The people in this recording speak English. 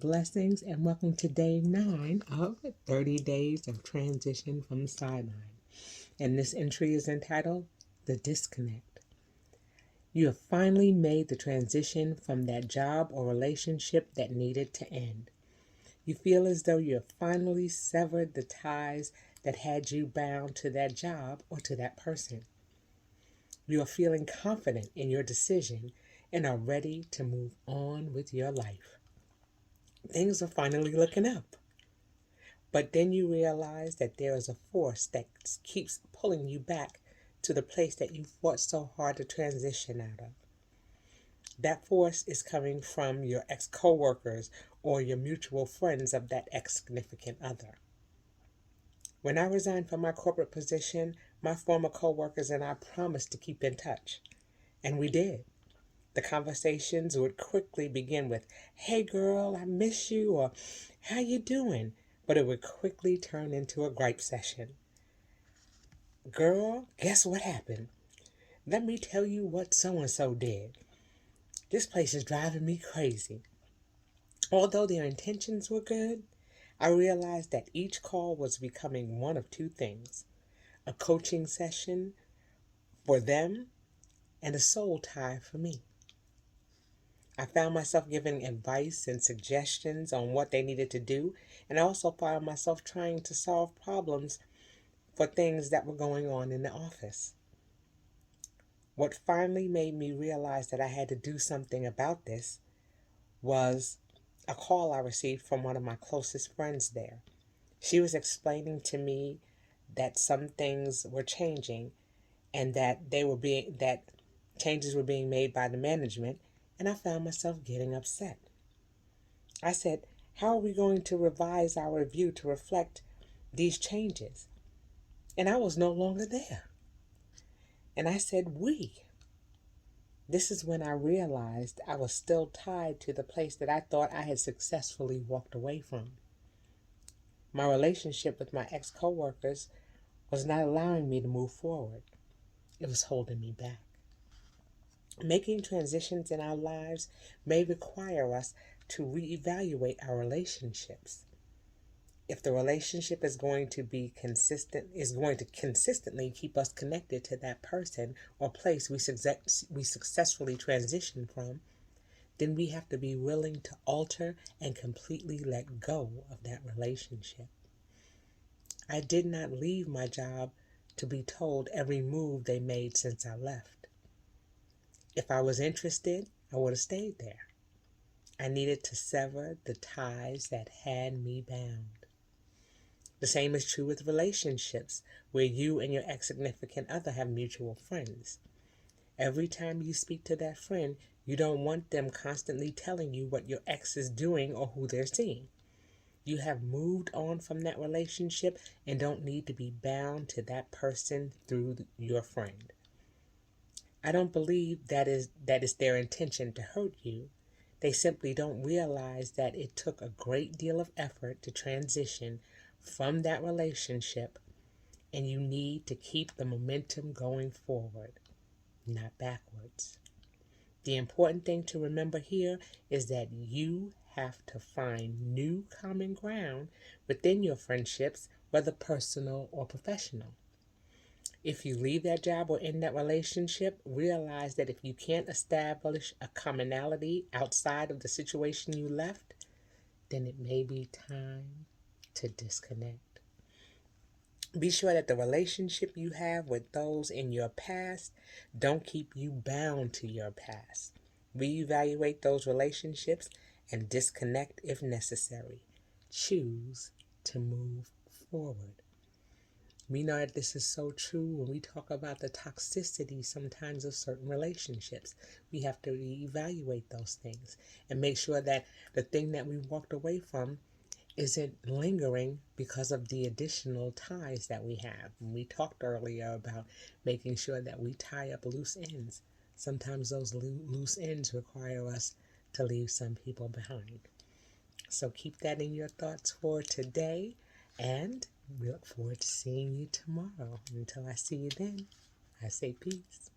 Blessings and welcome to day 9 of 30 Days of Transition from the Sideline. And this entry is entitled The Disconnect. You have finally made the transition from that job or relationship that needed to end. You feel as though you have finally severed the ties that had you bound to that job or to that person. You are feeling confident in your decision and are ready to move on with your life. Things are finally looking up. But then you realize that there is a force that keeps pulling you back to the place that you fought so hard to transition out of. That force is coming from your ex-coworkers or your mutual friends of that ex-significant other. When I resigned from my corporate position, my former coworkers and I promised to keep in touch. And we did. The conversations would quickly begin with, "Hey girl, I miss you," or "How you doing?" But it would quickly turn into a gripe session. "Girl, guess what happened? Let me tell you what so-and-so did. This place is driving me crazy." Although their intentions were good, I realized that each call was becoming one of two things: a coaching session for them and a soul tie for me. I found myself giving advice and suggestions on what they needed to do, and I also found myself trying to solve problems for things that were going on in the office. What finally made me realize that I had to do something about this was a call I received from one of my closest friends there. She was explaining to me that some things were changing and that changes were being made by the management, and I found myself getting upset. I said, "How are we going to revise our review to reflect these changes?" And I was no longer there. And I said, "We." This is when I realized I was still tied to the place that I thought I had successfully walked away from. My relationship with my ex-coworkers was not allowing me to move forward. It was holding me back. Making transitions in our lives may require us to reevaluate our relationships. If the relationship is going to consistently keep us connected to that person or place we successfully transition from, then we have to be willing to alter and completely let go of that relationship. I did not leave my job to be told every move they made since I left. If I was interested, I would have stayed there. I needed to sever the ties that had me bound. The same is true with relationships where you and your ex-significant other have mutual friends. Every time you speak to that friend, you don't want them constantly telling you what your ex is doing or who they're seeing. You have moved on from that relationship and don't need to be bound to that person through your friend. I don't believe that is their intention to hurt you. They simply don't realize that it took a great deal of effort to transition from that relationship, and you need to keep the momentum going forward, not backwards. The important thing to remember here is that you have to find new common ground within your friendships, whether personal or professional. If you leave that job or in that relationship, realize that if you can't establish a commonality outside of the situation you left, then it may be time to disconnect. Be sure that the relationship you have with those in your past don't keep you bound to your past. Reevaluate those relationships and disconnect if necessary. Choose to move forward. We know that this is so true when we talk about the toxicity sometimes of certain relationships. We have to reevaluate those things and make sure that the thing that we walked away from isn't lingering because of the additional ties that we have. And we talked earlier about making sure that we tie up loose ends. Sometimes those loose ends require us to leave some people behind. So keep that in your thoughts for today, and we look forward to seeing you tomorrow. Until I see you then, I say peace.